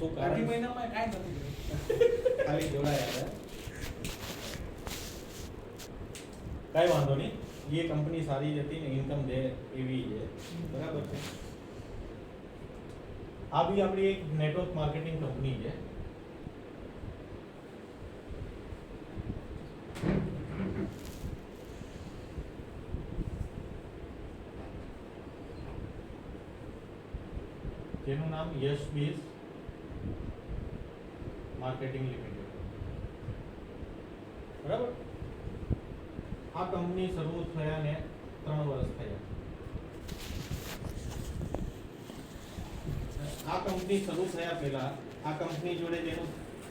શું અઢી કારણ? મહિનામાં કાંઈ નથી કર્યું. ખાલી જોડાયા હતા. કાંઈ વાંધો નહીં, એ કંપની સારી જ હતી ને ઇન્કમ દે એવી છે, બરાબર છે. આ બી આપણી એક નેટવર્ક માર્કેટિંગ કંપની છે. જેનું નામ યશ બીઝ માર્કેટિંગ લિમિટેડ, બરાબર. આ કંપની શરૂ થયા ને 3 વર્ષ થયા. આ કંપની શરૂ થયા પહેલા આ કંપની જોડે જેનું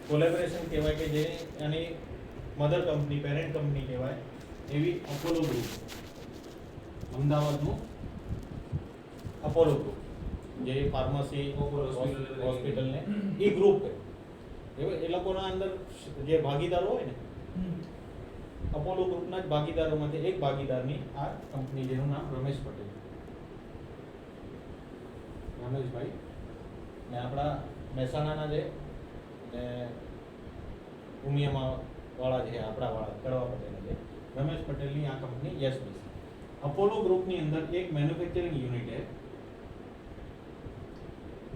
કોલેબોરેશન કહેવાય કે જે એની મધર કંપની, પેરેન્ટ કંપની કહેવાય એવી અપોલો ગ્રુપ, અમદાવાદનું અપોલો ગ્રુપ, જે ફાર્મસી હોસ્પિટલ ને એ ગ્રુપ છે. એ લોકોના અંદર જે ભાગીદારો હોય ને, અપોલો ગ્રુપના જ ભાગીદારોમાંથી એક ભાગીદારની આ કંપની, જેનું નામ રમેશ પટેલ, રમેશભાઈ ને આપણા મહેસાણાના જે ને ઉમિયામાં વાળા છે, આપણા વાળા કડવા પટેલ છે, રમેશ પટેલની આ કંપની યશ બીઝ. અપોલો ગ્રુપની અંદર એક મેન્યુફેક્ચરિંગ યુનિટ છે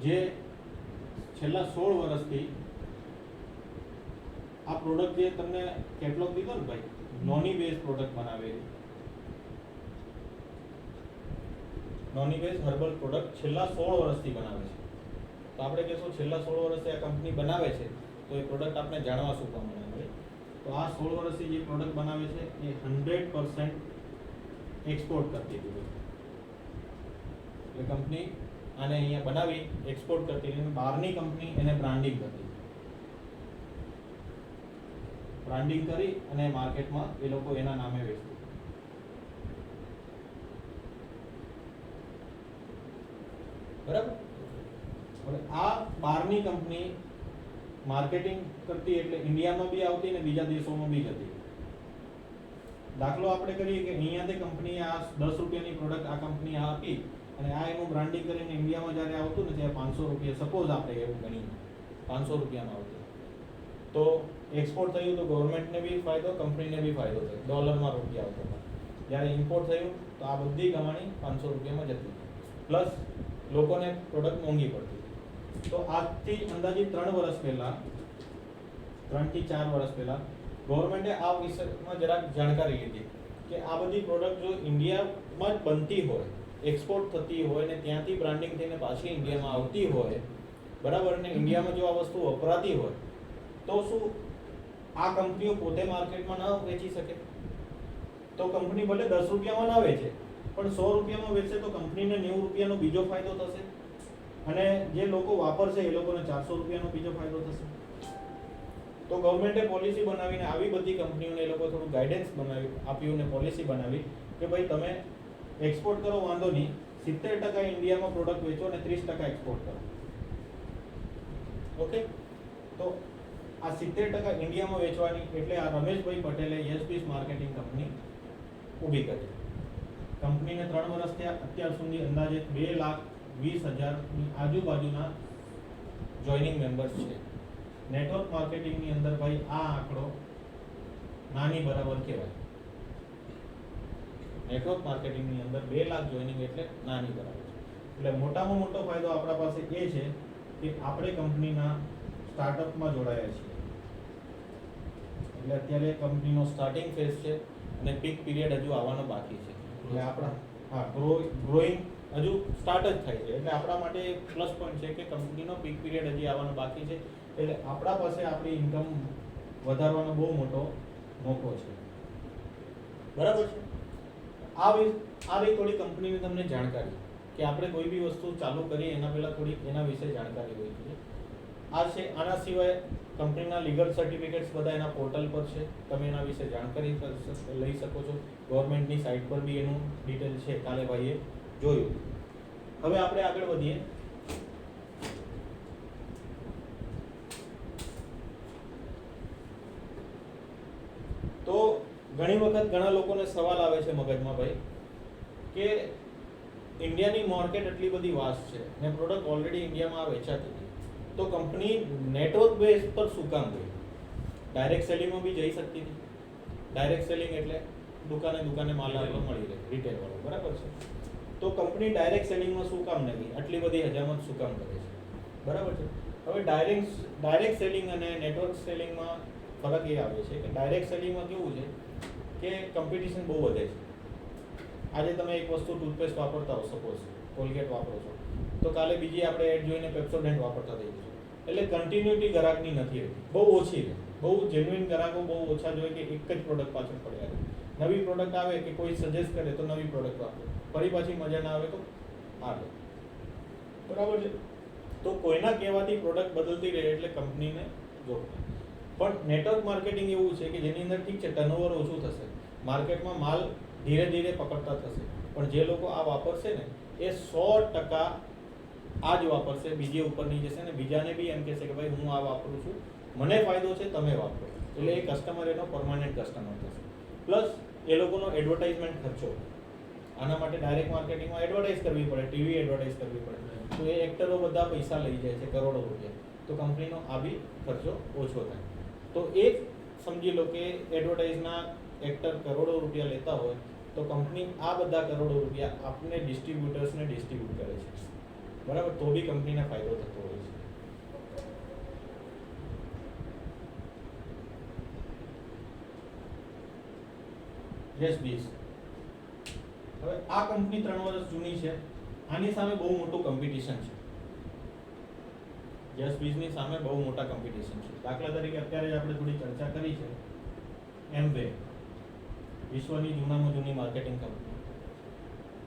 જે છેલ્લા 16 વર્ષથી આ પ્રોડક્ટ જે તમને કેટલોગ દીધો ને ભાઈ, નોની બેઝ પ્રોડક્ટ બનાવે છે. નોની બેઝ હર્બલ પ્રોડક્ટ છેલ્લા 16 વર્ષથી બનાવે છે. તો આપણે કહેશું છેલ્લા 16 વર્ષથી આ કંપની બનાવે છે, તો એ પ્રોડક્ટ આપણે જાણવા શું કામ મળે? તો આ 16 વર્ષથી જે પ્રોડક્ટ બનાવે છે એ 100% એક્સપોર્ટ કરતી હતી. એટલે કંપની આને અહીંયા બનાવી એક્સપોર્ટ કરતી હતી, બહારની કંપની એને બ્રાન્ડિંગ કરતી, બ્રાન્ડિંગ કરી અને માર્કેટમાં એ લોકો એના નામે વેચતું. બરાબર. હવે આ બહારની કંપની માર્કેટિંગ કરતી એટલે ઇન્ડિયામાં બી આવતી ને બીજા દેશોમાં બી જતી. દાખલો આપણે કરીએ કે અહીંયાથી કંપની આ 10 રૂપિયાની પ્રોડક્ટ આ કંપની આ આપી અને આ એનું બ્રાન્ડિંગ કરીને ઇન્ડિયામાં જ્યારે આવતું ને ત્યારે 500 રૂપિયા, સપોઝ આપણે એવું ગણીએ 500 રૂપિયામાં આવતું, તો એક્સપોર્ટ થયું તો ગવર્મેન્ટને બી ફાયદો, કંપનીને બી ફાયદો થયો, ડોલરમાં રૂપિયા આવતા હતા. જ્યારે ઇમ્પોર્ટ થયું તો આ બધી કમાણી 500 રૂપિયામાં જતી, પ્લસ લોકોને પ્રોડક્ટ મોંઘી પડતી. તો આજથી અંદાજિત 3 વર્ષ પહેલા, 3 થી 4 વર્ષ પહેલા ગવર્મેન્ટે આ વિષયમાં જરાક જાણકારી લીધી કે આ બધી પ્રોડક્ટ જો ઇન્ડિયામાં જ બનતી હોય, એક્સપોર્ટ થતી હોય ને ત્યાંથી બ્રાન્ડિંગ થઈને પાછી ઇન્ડિયામાં આવતી હોય, બરાબર, ને ઇન્ડિયામાં જો આ વસ્તુ વપરાતી હોય તો શું આ કંપનીઓ પોતે માર્કેટમાં ન વેચી શકે? તો કંપની ભલે 10 રૂપિયામાં ના વેચે પણ 100 રૂપિયામાં વેચે તો કંપનીને 90 રૂપિયાનો બીજો ફાયદો થશે અને જે લોકો વાપરશે એ લોકોને 400 રૂપિયાનો બીજો ફાયદો થશે. તો ગવર્મેન્ટે પોલિસી બનાવીને આવી બધી કંપનીઓને એ લોકો થોડું ગાઈડન્સ બનાવી આપ્યું ને પોલિસી બનાવી કે ભાઈ તમે એક્સપોર્ટ કરો વાંધો નહીં, 70% ઇન્ડિયામાં પ્રોડક્ટ વેચો અને 30% એક્સપોર્ટ કરો. ઓકે. તો આ 70% ઇન્ડિયામાં વેચવાની એટલે આ રમેશભાઈ પટેલે યશ બીઝ માર્કેટિંગ કંપની ઊભી કરી. કંપનીને 3 વર્ષ થયા, અત્યાર સુધી અંદાજે 2,20,000ની આજુબાજુના જોઈનિંગ મેમ્બર્સ છે. નેટવર્ક માર્કેટિંગની અંદર ભાઈ આ આંકડો નાની બરાબર કહેવાય. નેટવર્ક માર્કેટિંગની અંદર 2 લાખ જોઈનિંગ એટલે નાની બરાબર. એટલે મોટામાં મોટો ફાયદો આપણા પાસે એ છે કે આપણે કંપનીના સ્ટાર્ટઅપમાં જોડાયા છીએ. એટલે અત્યારે કંપનીનો સ્ટાર્ટિંગ ફેઝ છે અને પીક પીરિયડ હજુ આવવાનો બાકી છે. એટલે આપણા ગ્રોઈંગ હજુ સ્ટાર્ટ જ થાય છે. એટલે આપણા માટે એક પ્લસ પોઈન્ટ છે કે કંપનીનો પીક પીરિયડ હજી આવવાનો બાકી છે. એટલે આપણા પાસે આપણી ઇન્કમ વધારવાનો બહુ મોટો મોકો છે. બરાબર છે. આ રહી થોડી કંપનીની તમને જાણકારી કે આપણે કોઈ બી વસ્તુ ચાલુ કરીએ એના પહેલાં થોડી એના વિશે જાણકારી હોવી જોઈએ. આ છે. આના સિવાય કંપનીના લીગલ સર્ટિફિકેટ્સ બધા એના પોર્ટલ પર છે, તમે એના વિશે જાણકારી લઈ શકો છો. ગવર્મેન્ટની સાઇટ પર બી એનું ડિટેલ છે, કાલે ભાઈએ જોયું. હવે આપણે આગળ વધીએ. તો ઘણી વખત ઘણા લોકોને સવાલ આવે છે મગજમાં ભાઈ કે ઇન્ડિયાની માર્કેટ એટલી બધી વાસ્ટ છે ને પ્રોડક્ટ ઓલરેડી ઇન્ડિયામાં વેચાતી હતી, તો કંપની નેટવર્ક બેઝ પર શું કામ ગઈ? ડાયરેક્ટ સેલિંગમાં બી જઈ શકતી હતી. ડાયરેક્ટ સેલિંગ એટલે દુકાને દુકાને માલ આપણો મળી રહે, રિટેલ વાળો, બરાબર છે? તો કંપની ડાયરેક્ટ સેલિંગમાં શું કામ નથી? આટલી બધી હજામત શું કામ કરે છે? બરાબર છે? હવે ડાયરેક્ટ સેલિંગ અને નેટવર્ક સેલિંગમાં ફરક એ આવે છે કે ડાયરેક્ટ સેલિંગમાં કેવું છે કે કોમ્પિટિશન બહુ વધે છે. આજે તમે એક વસ્તુ ટૂથપેસ્ટ વાપરતા હો, સપોઝ કોલગેટ વાપરો છો, તો કાલે બીજી આપણે એડ જોઈને પેપ્સોડેન્ટ વાપરતા થઈ જશું. એટલે કન્ટિન્યુટી ગ્રાહકની નથી રહેતી, બહુ ઓછી રહે. બહુ જેન્યુઇન ગ્રાહકો બહુ ઓછા જોઈએ કે એક જ પ્રોડક્ટ પાછળ પડ્યા રહે. નવી પ્રોડક્ટ આવે કે કોઈ સજેસ્ટ કરે તો નવી પ્રોડક્ટ વાપરો, ફરી પાછી મજા ના આવે તો આવે. બરાબર છે? તો કોઈના કહેવાથી પ્રોડક્ટ બદલતી રહે એટલે કંપનીને જોખમ. પણ નેટવર્ક માર્કેટિંગ એવું છે કે જેની અંદર ઠીક છે ટર્નઓવર ઓછું થશે, માર્કેટમાં માલ ધીરે ધીરે પકડતા થશે, પણ જે લોકો આ વાપરશે ને એ 100% આ જ વાપરશે, બીજે ઉપર નહીં જશે ને બીજાને બી એમ કહેશે કે ભાઈ હું આ વાપરું છું, મને ફાયદો છે, તમે વાપરો. એટલે એ કસ્ટમર એનો પરમાનન્ટ કસ્ટમર થશે. પ્લસ એ લોકોનો એડવર્ટાઇઝમેન્ટ ખર્ચો, આના માટે ડાયરેક્ટ માર્કેટિંગમાં એડવર્ટાઇઝ કરવી પડે, ટીવી એડવર્ટાઇઝ કરવી પડે, તો એ એક્ટરો બધા પૈસા લઈ જાય છે, કરોડો રૂપિયા. તો કંપનીનો આ બી ખર્ચો ઓછો થાય. તો એક સમજી લો કે એડવર્ટાઇઝના એક્ટર કરોડો રૂપિયા લેતા હોય તો કંપની આ બધા કરોડો રૂપિયા આપને ડિસ્ટ્રીબ્યુટર્સને ડિસ્ટ્રીબ્યુટ કરે છે, બરાબર? તો બી કંપનીને ફાયદો થતો હોય છે. યસ બીસ. હવે આ કંપની 3 વર્ષ જૂની છે, આની સામે બહુ મોટું કોમ્પિટિશન છે. યસ બીઝની સામે બહુ મોટા કોમ્પિટિશન છે. દાખલા તરીકે અત્યારે આપણે થોડી ચર્ચા કરી છે એમવે, વિશ્વની જૂનામાં જૂની માર્કેટિંગ કંપની.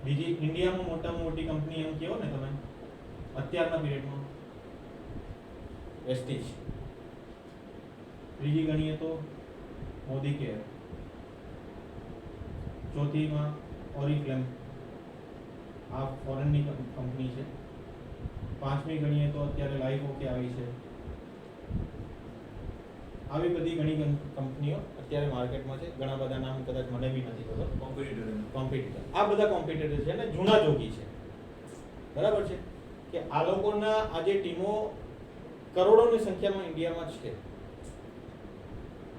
બીજી ઇન્ડિયામાં મોટામાં મોટી કંપની એમ કહો ને તમે અત્યારના પીરિયડમાં વેસ્ટીજ. ત્રીજી ગણીએ તો મોદી કેર. ચોથીમાં ઓરિફ્લેમ, આ ફોરેનની કંપની છે. પાંચમી ગણીએ તો અત્યારે લાઈફ ઓકે આવી છે. આવી બધી ઘણી કંપનીઓ અત્યારે માર્કેટમાં છે. ઘણા બધા નામ કદાચ મને બી નથી ખબર. કોમ્પિટિટર આ બધા કોમ્પિટિટર છે ને જૂના જોગી છે, બરાબર છે? કે આ લોકોના આજે ટીમો કરોડોની સંખ્યામાં ઇન્ડિયામાં છે.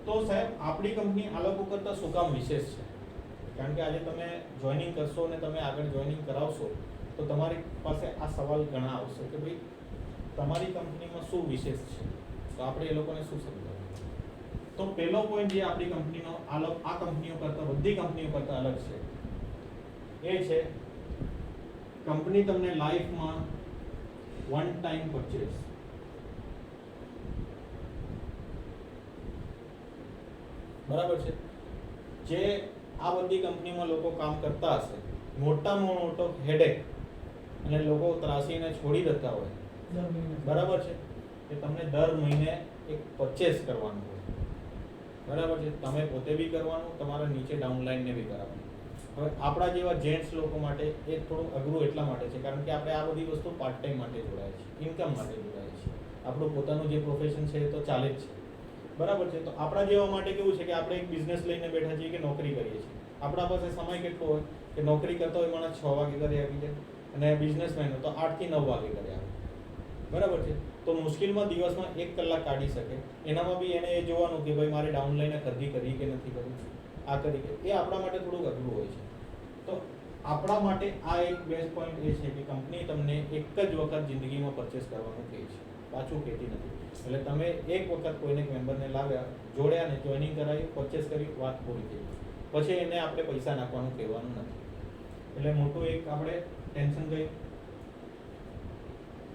તો સાહેબ આપણી કંપની આ લોકો કરતાં શું કામ વિશેષ છે? કારણ કે આજે તમે જોઈનિંગ કરશો અને તમે આગળ જોઈનિંગ કરાવશો તો તમારી પાસે આ સવાલ ઘણા આવશે કે ભાઈ તમારી કંપનીમાં શું વિશેષ છે? તો આપણે એ લોકોને શું સમજાવવું? તો પહેલો પોઈન્ટ જે આપણી કંપનીનો આ કંપનીઓ કરતાં બધી કંપનીઓ કરતાં અલગ છે એ છે કંપની તમને લાઈફમાં વન ટાઈમ પરચેસ. બરાબર છે? જે આ બધી કંપનીમાં લોકો કામ કરતા હશે, મોટામાં મોટો હેડેક અને લોકો ત્રાસીને છોડી દેતા હોય, બરાબર છે? કે તમને દર મહિને એક પરચેસ કરવાનું હોય, બરાબર છે? તમે પોતે બી કરવાનું, તમારા નીચે ડાઉનલાઈનને બી કરાવવાનું. હવે આપણા જેવા જેન્ટ્સ લોકો માટે એ થોડું અઘરું એટલા માટે છે કારણ કે આપણે આ બધી વસ્તુ પાર્ટ ટાઈમ માટે જોડાય છે, ઇન્કમ માટે જોડાય છે. આપણું પોતાનું જે પ્રોફેશન છે એ તો ચાલે જ છે, બરાબર છે? તો આપણા જેવા માટે કેવું છે કે આપણે એક બિઝનેસ લઈને બેઠા છીએ કે નોકરી કરીએ છીએ. આપણા પાસે સમય કેટલો હોય કે નોકરી કરતો હોય માણસ 6 વાગે ઘરે આવી જાય અને બિઝનેસમેન હોય તો 8 થી 9 વાગે ઘરે આવે, બરાબર છે? તો મુશ્કેલમાં દિવસમાં 1 કલાક કાઢી શકે. એનામાં બી એને એ જોવાનું કે ભાઈ મારે ડાઉન લઈને ખરીદી કરી કે નથી કરવી, આ કરી કે એ આપણા માટે થોડુંક અઘરું હોય છે. તો આપણા માટે આ એક બેસ્ટ પોઈન્ટ એ છે કે કંપની તમને એક જ વખત જિંદગીમાં પરચેસ કરવાનું કહે છે, પાછું કહેતી નથી. એટલે તમે એક વખત કોઈને મેમ્બરને લાવ્યા, જોડ્યા ને જોઈનિંગ કરાવી, પરચેસ કરી, વાત પૂરી થઈ. પછી એને આપણે પૈસા નાખવાનું કહેવાનું નથી. એટલે મોટું એક આપણે ટેન્શન ગયું.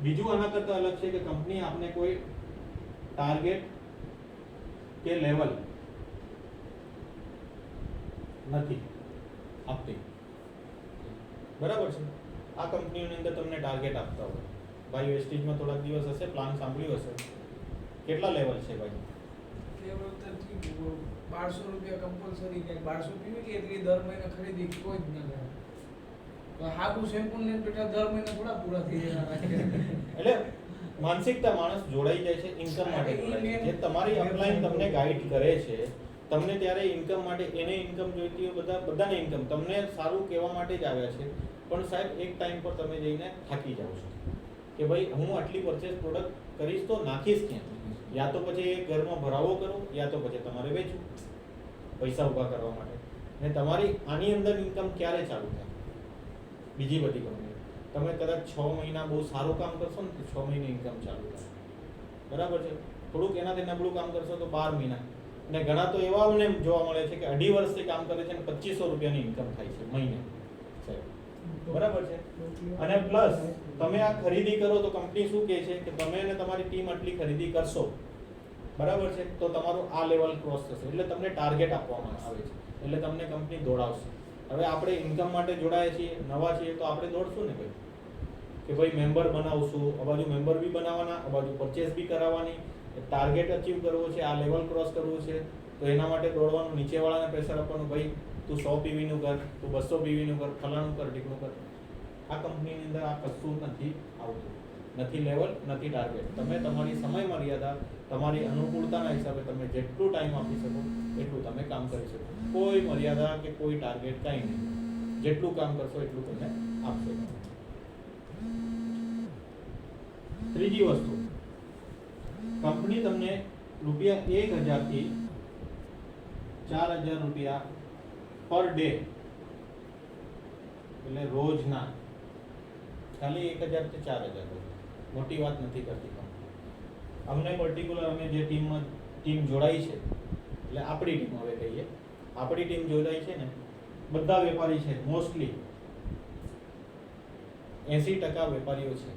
બીજું આના કરતાં અલગ છે કે કંપની આપને કોઈ ટાર્ગેટ કે લેવલ નથી આપતી, બરાબર છે? આ કંપનીઓની અંદર તમને ટાર્ગેટ આપતા હોય. ભાઈ વેસ્ટીજમાં થોડાક દિવસ હશે, પ્લાન સાંભળ્યું હશે. કેટલા લેવલ છે ભાઈ? લેવલ તો 1200 રૂપિયા કમ્પલસરી, કે 1200 પીવી કે એટલી દર મહિને ખરીદી કોઈ જ ન કરે. તો હાગુ શેમ્પૂ ને બેટા દર મહિને થોડા પૂરા થઈ જવાના છે. એટલે માનસિકતા માણસ જોડાઈ જાય છે, ઇન્કમ માટે જોડાય છે. જે તમારી અપલાઈન તમને ગાઈડ કરે છે, તમને ત્યારે ઇન્કમ માટે એને ઇન્કમ જોઈતી હોય, બધાને ઇન્કમ તમને સારું કહેવા માટે જ આવ્યા છે. પણ સાહેબ એક ટાઈમ પર તમે જઈને થાકી જાઓ છો કે કે ભાઈ હું આટલી પરચેસ પ્રોડક્ટ કરીશ તો નાખીશ ક્યાં, યા તો પછી ઘરમાં ભરાવો કરો, યા તો પછી તમારે વેચવું પૈસા ઊભા કરવા માટે. ને તમારી આની અંદર ઇન્કમ ક્યારે ચાલુ થાય? બીજી બધી કંપની તમે કદાચ 6 મહિના બહુ સારું કામ કરશો ને તો 6 મહિને ઇન્કમ ચાલુ થાય, બરાબર છે. થોડુંક એનાથી નબળું કામ કરશો તો 12 મહિના. ને ઘણા તો એવા અમને જોવા મળે છે કે 2.5 વર્ષથી કામ કરે છે ને 2500 રૂપિયાની ઇન્કમ થાય છે મહિને, સાહેબ, બરાબર છે. અને પ્લસ તમે આ ખરીદી કરો તો કંપની શું કહે છે કે તમે અને તમારી ટીમ આટલી ખરીદી કરશો, બરાબર છે, તો તમારું આ લેવલ ક્રોસ થશે, એટલે તમને ટાર્ગેટ આપવામાં આવે છે, એટલે તમને કંપની દોડાવશે. હવે આપણે ઇન્કમ માટે જોડાયા છીએ, નવા છીએ, તો આપણે દોડશું ને ભાઈ કે ભાઈ મેમ્બર બનાવશું, આ બાજુ મેમ્બર બી બનાવવાના, આ બાજુ પરચેસ બી કરાવવાની, ટાર્ગેટ અચીવ કરવો છે, આ લેવલ ક્રોસ કરવું છે, તો એના માટે દોડવાનું, નીચેવાળાને પ્રેશર આપવાનું, ભાઈ તું 100 પીવીનું કર, તું 200 પીવીનું કર, ફલાણું કર, ઢીકણું કર. આ કંપનીની અંદર આ કશું નથી આવતું, નથી લેવલ, નથી ટાર્ગેટ. તમે તમારી સમય મર્યાદા, તમારી અનુકૂળતાના હિસાબે તમે જેટલું ટાઈમ આપી શકો એટલું તમે કામ કરી શકો. કોઈ મર્યાદા કે કોઈ ટાર્ગેટ કાંઈ નહીં, જેટલું કામ કરશો એટલું તમને આપશે. ત્રીજી વસ્તુ, કંપની તમને ₹1000 થી 4000 રૂપિયા પર ડે, એટલે રોજના, ખાલી 1000 થી 4000, મોટી વાત નથી કરતી કંપની. અમને પર્ટિક્યુલર અમે જે ટીમ જોડાઈ છે, એટલે આપણી ટીમ, હવે કહીએ આપણી ટીમ જોડાઈ છે ને, બધા વેપારી છે, મોસ્ટલી 80% વેપારીઓ છે.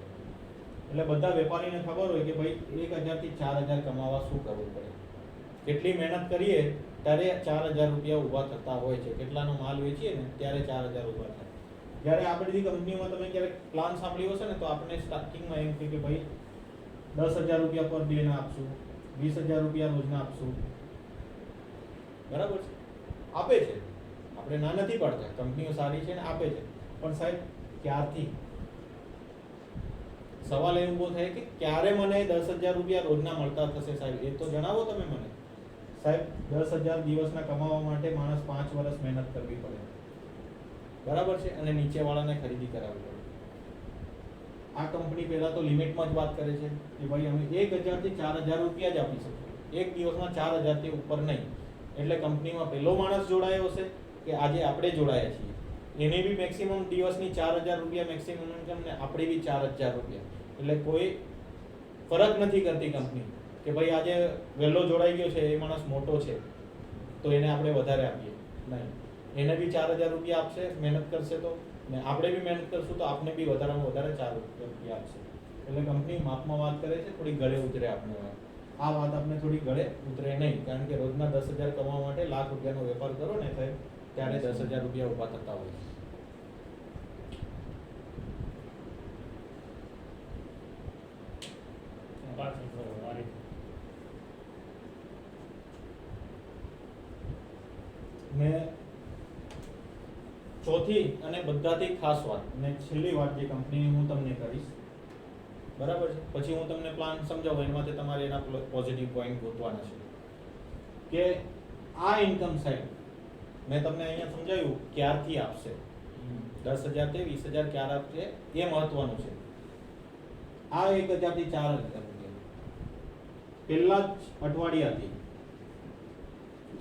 એટલે બધા વેપારીને ખબર હોય કે ભાઈ 1000 થી 4000 કમાવા શું કરવું પડે, કેટલી મહેનત કરીએ ત્યારે 4000 રૂપિયા ઊભા થતા હોય છે, કેટલાનો માલ વેચીએ ને ત્યારે 4000 ઊભા થાય. જ્યારે આપણી કંપનીમાં તમે ક્યારેક પ્લાન સાંભળ્યો હશે ને, તો આપણે સ્ટાર્ટિંગમાં એમ કે ભાઈ 10,000 રૂપિયા પર ડે ના આપશું, 20,000 રૂપિયા રોજના આપશું, બરાબર છે, આપે છે, આપણે ના નથી પાડતા, કંપનીઓ સારી છે ને આપે છે, પણ સાહેબ ક્યારથી? સવાલ એ ઊભો થાય કે ક્યારે મને 10,000 રૂપિયા રોજના મળતા થશે સાહેબ, એ તો જણાવો તમે મને. સાહેબ 10,000 દિવસના કમાવા માટે માણસ 5 વર્ષ મહેનત કરવી પડે, બરાબર છે, અને નીચેવાળાને ખરીદી કરાવવી પડે. આ કંપની પહેલા તો લિમિટમાં જ વાત કરે છે કે ભાઈ અમે 1000 થી 4000 રૂપિયા જ આપી શકીએ, એક દિવસમાં 4000 થી ઉપર નહીં. એટલે કંપનીમાં પહેલો માણસ જોડાયો હશે કે આજે આપણે જોડાયા છીએ, એને બી મેક્સિમમ દિવસની 4000 રૂપિયા મેક્સિમમ ઇન્કમ, ને આપણે બી 4000 રૂપિયા. એટલે કોઈ ફરક નથી કરતી કંપની કે ભાઈ આજે વહેલો જોડાઈ ગયો છે, એ માણસ મોટો છે તો એને આપણે વધારે આપીએ, નહીં, એને બી 4000 રૂપિયા આપશે, મહેનત કરશે તો, ને આપણે બી મહેનત કરશું તો આપણે બી વધારેમાં વધારે 4 રૂપિયા આપશે. એટલે કંપની માપમાં વાત કરે છે, થોડી ગળે ઉતરે આપણે વાત. આ વાત આપણે થોડી ગળે ઉતરે નહીં, કારણ કે રોજના 10,000 કમાવા માટે લાખ રૂપિયાનો વેપાર કરો ને સાહેબ, ત્યારે 10,000 રૂપિયા ઊભા થતા હોય. ને ચોથી અને બધાથી ખાસ વાત અને છેલ્લી વાત જે કંપનીની હું તમને કરીશ, બરાબર છે, પછી હું તમને પ્લાન સમજાવું, એમાંથી તમારે એના પોઝિટિવ પોઈન્ટ ગોતવાના છે કે આ ઇન્કમ સાઈડ મેં તમને અહીંયા સમજાવ્યું ક્યારથી આપશે, 10,000 થી 20,000 ક્યારે આપશે એ મહત્વનું છે. આ 1,000 થી 4,000 પહેલા જ અઠવાડિયાથી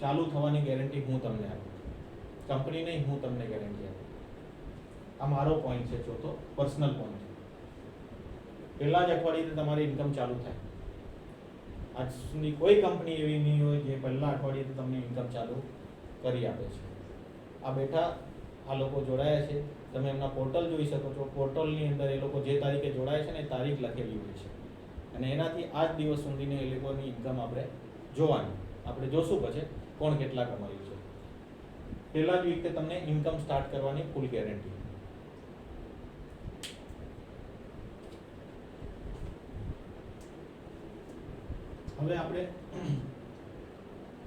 ચાલુ થવાની ગેરંટી હું તમને આપું, કંપની નહીં, હું તમને ગેરંટી આપું. આ મારો પોઈન્ટ છે, ચોથો પર્સનલ પોઈન્ટ છે. પહેલા જ અઠવાડિયે તમારી ઇન્કમ ચાલુ થાય. આજ સુધી કોઈ કંપની એવી નહીં હોય જે પહેલા અઠવાડિયે તમને ઇન્કમ ચાલુ કરી આપે છે. આ બેઠા આ લોકો જોડાયા છે, તમે એમના પોર્ટલ જોઈ શકો છો. પોર્ટલની અંદર એ લોકો જે તારીખે જોડાય છે ને એ તારીખ લખેલી હોય છે, અને એનાથી આજ દિવસ સુધીની એ લોકોની ઇન્કમ આપણે જોવાની, આપણે જોશું પછી કોણ કેટલા કમાયું છે. પહેલા જ વીકે તમને ઇન્કમ સ્ટાર્ટ કરવાની ફૂલ ગેરંટી. હવે આપણે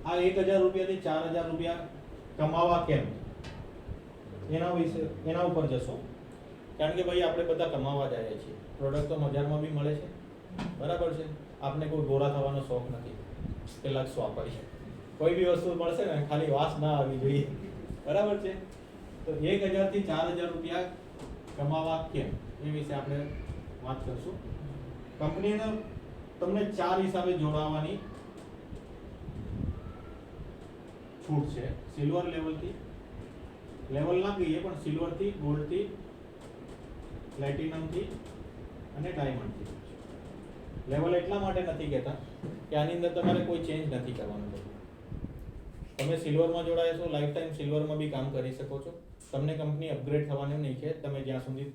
આ 1,000 રૂપિયાથી 4,000 રૂપિયા કમાવા કેમ, એના ઉપર જશો. કારણ કે ભાઈ આપણે બધા કમાવા જઈએ છીએ, પ્રોડક્ટ તો બજારમાં બી મળે છે, બરાબર છે, આપણે કોઈ ગોરા થવાનો શોખ નથી કે લક્ષ વાપરીએ. કોઈ બી વસ્તુ મળશે ને ખાલી વાસ ના આવી જોઈએ, બરાબર છે. તો 1,000 થી 4,000 રૂપિયા કમાવા કેમ એ વિશે આપણે વાત કરશું. કંપનીને તમને 4 હિસાબે જોડાવાની છૂટ છે. સિલ્વર લેવલથી, લેવલ ના કહીએ પણ સિલ્વરથી, ગોલ્ડથી, પ્લેટિનમથી અને ડાયમંડથી. લેવલ એટલા માટે નથી કહેતા કે આની અંદર તમારે કોઈ ચેન્જ નથી કરવાનું. તમે સિલ્વરમાં જોડાયા છો, લાઈફ ટાઈમ સિલ્વરમાં બી કામ કરી શકો છો. તમને કંપની અપગ્રેડ થવાનું નહીં છે, તમે જ્યાં સુધી